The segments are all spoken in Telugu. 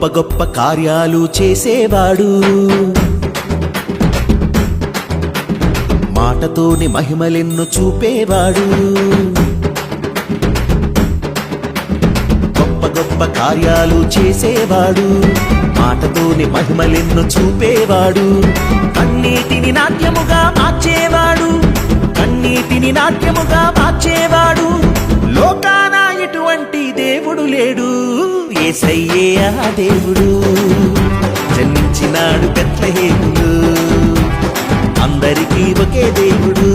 గొప్ప గొప్ప కార్యాలు చేసేవాడు, మాటతోని మహిమలెన్ను చూపేవాడు. గొప్ప గొప్ప కార్యాలు చేసేవాడు, మాటతోని మహిమలెన్ను చూపేవాడు. కన్నీటిని నాట్యముగా మార్చేవాడు, కన్నీటిని నాట్యముగా మార్చేవాడు. లోకాన ఎటువంటి దేవుడు లేడు, యేసయ్యే ఆ దేవుడు. జన్మించినాడు బెత్లెహేములో, అందరికీ ఒకే దేవుడు.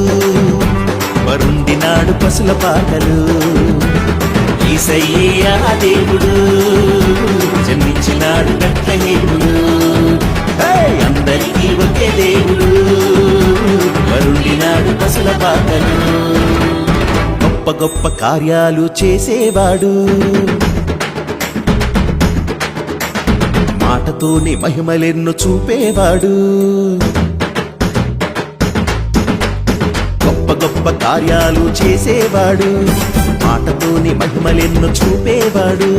వరుండినాడు పశుల పాకలు, యేసయ్యే ఆ దేవుడు. జన్మించినాడు బెత్లెహేములో, అందరికీ ఒకే దేవుడు. వరుండినాడు పశుల పాకలు. గొప్ప గొప్ప కార్యాలు చేసేవాడు, మాటతోని మహిమలెన్ను చూపేవాడు. గొప్ప గొప్ప కార్యాలు చేసేవాడు, మాటతోని మహిమలెన్ను చూపేవాడు.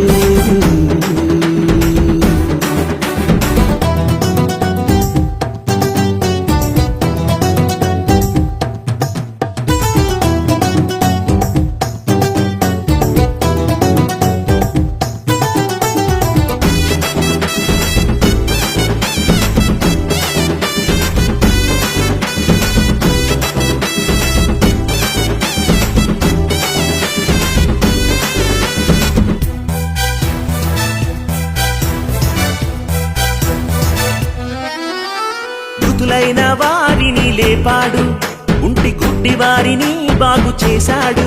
మృతులైన వారిని లేపాడు, ఉంటి గుడ్డి వారిని బాగు చేశాడు.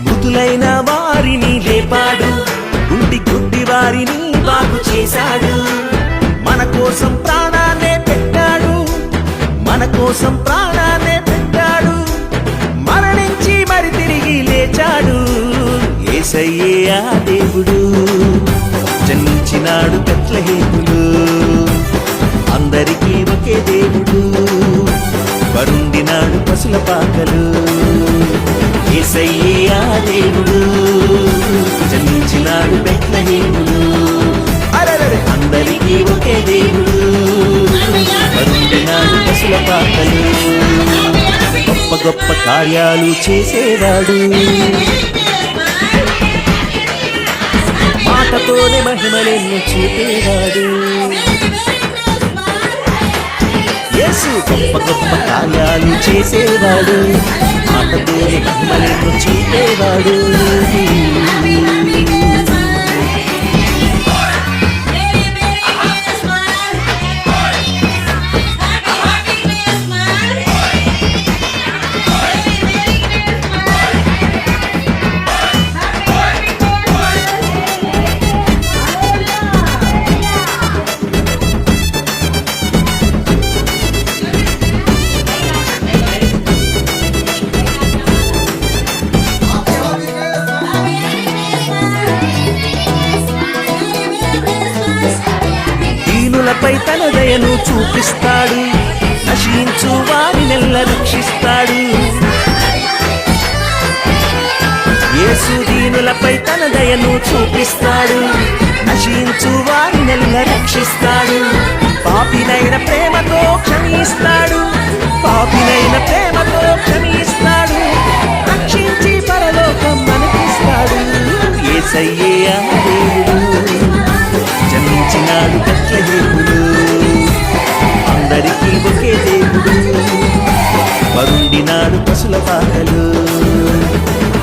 మృతులైన వారిని లేపాడు, ఉంటి గుడ్డి వారిని బాగు చేశాడు. మన కోసం ప్రాణాన్నే పెట్టాడు, మన కోసం ప్రాణాన్నే పెట్టాడు. మరణించి మరి తిరిగి లేచాడు, యేసయ్యే ఆ దేవుడు. జన్మించినాడు బెత్లెహేములో, అందరికీ ఒకే దేవుడు. వరుండినాడు పశుల పాకలు, యేసయ్యే ఆ దేవుడు. జన్మించినాడు బెత్లెహేములో, అందరికీ ఒకే దేవుడు. వరుండినాడు పశుల పాకలు. గొప్ప గొప్ప కార్యాలు చేసేవాడు, మాటతోనే మహిమలెన్ను చూపేవాడు. యేసు గొప్ప గొప్ప కార్యాలు చేసేవాడు, మాటతోనే మహిమలెన్ను చూపేవాడు. దీనులపై తన దయను చూపిస్తాడు, నశించు వారినెల్ల రక్షిస్తాడు. యేసు దీనులపై తన దయను చూపిస్తాడు, నశించు వారినెల్ల రక్షిస్తాడు. పాపినైన ప్రేమతో క్షమిస్తాడు, పాపినైన ప్రేమతో క్షమిస్తాడు. రక్షించి పరలోకం మనకిస్తాడు, యేసయ్యే ఆ దేవుడు. జన్మించినాడు బెత్లెహేములో, అందరికీ ఒకే దేవుడు. వరుండినాడు పశుల పాకలు,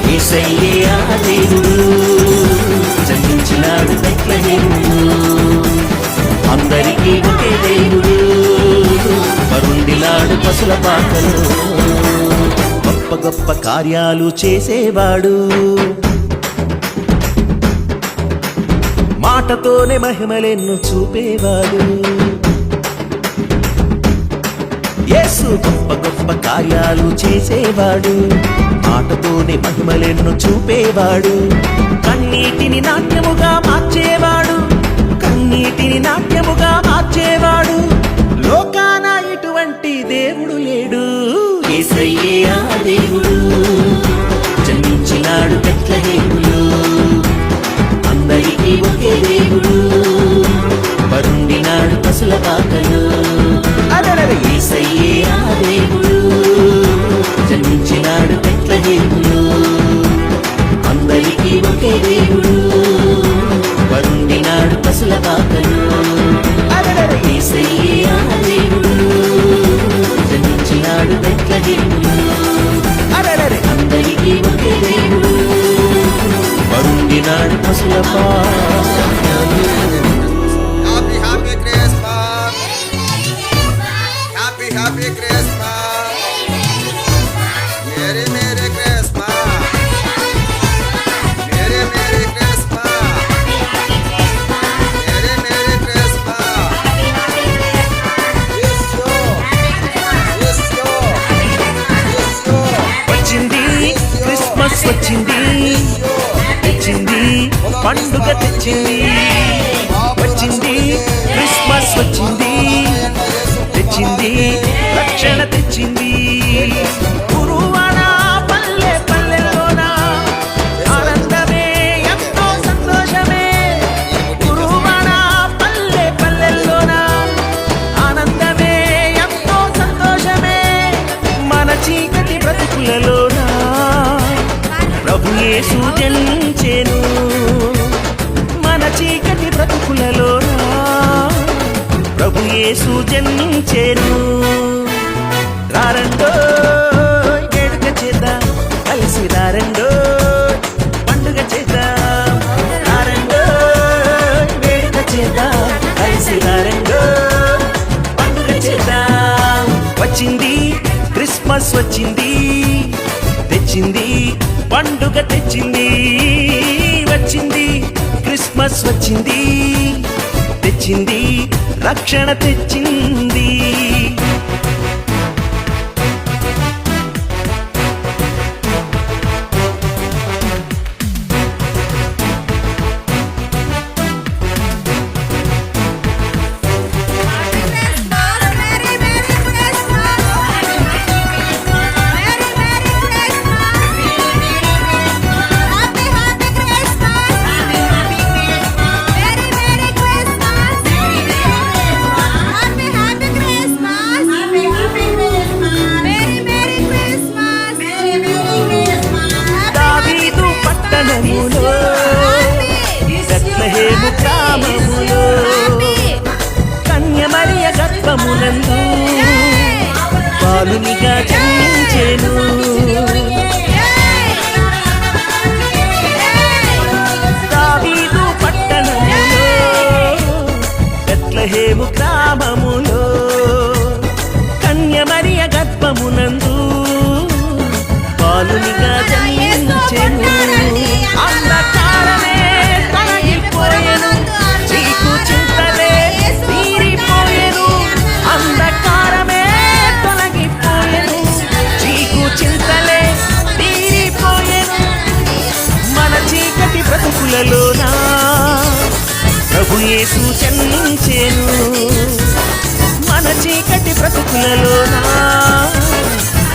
యేసయ్యే ఆ దేవుడు. జన్మించినాడు బెత్లెహేములో, అందరికీ ఒకే దేవుడు. వరుండినాడు పశుల పాకలు. గొప్ప గొప్ప కార్యాలు చేసేవాడు, మాటతోనే మహిమలెన్ను చూపేవాడు. యేసు గొప్ప గొప్ప కార్యాలు చేసేవాడు, మాటతోనే మహిమలెన్ను చూపేవాడు. కన్నీటిని నాట్యముగా మార్చేవాడు, కన్నీటిని నాట్యముగా మార్చేవాడు. లోకాన ఇటువంటి దేవుడు లేడు, యేసయ్యే ఆ దేవుడు. జన్మించినాడు బెత్లెహేములో, పాటలు. Happy Happy Christmas. Happy Happy Christmas. Merry Merry Christmas. Merry Merry Christmas. Merry Merry Christmas. Yes yo. Yes yo. Yes yo. వచ్చింది క్రిస్మస్ వచ్చింది, తెచ్చింది పండుగ తెచ్చింది. వచ్చింది క్రిస్మస్ వచ్చింది, తెచ్చింది రక్షణ తెచ్చింది. గురువాన పల్లె పల్లెల్లోన ఆనందమే ఎంతో సంతోషమే. గురువాన పల్లె పల్లెల్లోన ఆనందమే ఎంతో సంతోషమే. మన చీకటి బ్రతుకులలోన ప్రభు యేసు జనించెను. మన చీకటి బ్రతుకులలోన ప్రభు యేసు జనించెను. రారండో వేడుక చేద్దాం, కలిసి రారండో పండుగ చేద్దాం. రారండో వేడుక చేద్దాం, కలిసి రారండో పండుగ చేద్దాం. వచ్చింది క్రిస్మస్ వచ్చింది, తెచ్చింది పండుగ తెచ్చింది. వచ్చింది క్రిస్మస్ వచ్చింది, తెచ్చింది రక్షణ తెచ్చింది. దావీదు పట్టణములో, బెత్లెహేము గ్రామములో, కన్య మరియ గర్భమునందు బాలునిగా జనించెను. దావీదు పట్టణములో, బెత్లెహేము గ్రామములో, కన్య మరియ గర్భమునందు బాలునిగా జనించెను. అంధకారమే తొలగిపోయెను, చీకు చింతలే తీరిపోయెను. అంధకారమే తొలగిపోయెను, చీకు చింతలే తీరిపోయెను. మన చీకటి బ్రతుకులలోన ప్రభు యేసు జనించెను. మన చీకటి బ్రతుకులలోన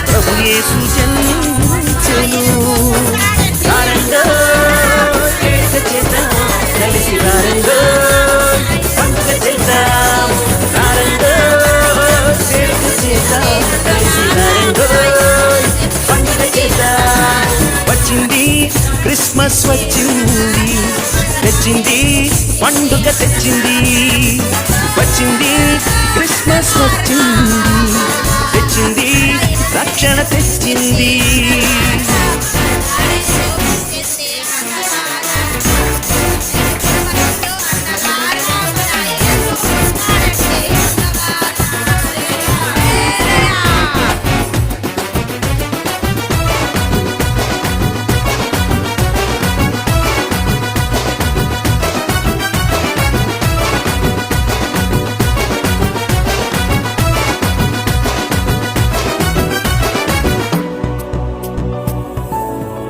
ప్రభు యేసు జనించెను. రారండో వేడుక చేద్దాం, కలిసి రారండో పండుగ చేద్దాం. రారండో వేడుక చేద్దాం, కలిసి రారండో పండుగ చేద్దాం. వచ్చింది క్రిస్మస్ వచ్చింది, తెచ్చింది పండుగ తెచ్చింది. వచ్చింది క్రిస్మస్ వచ్చింది,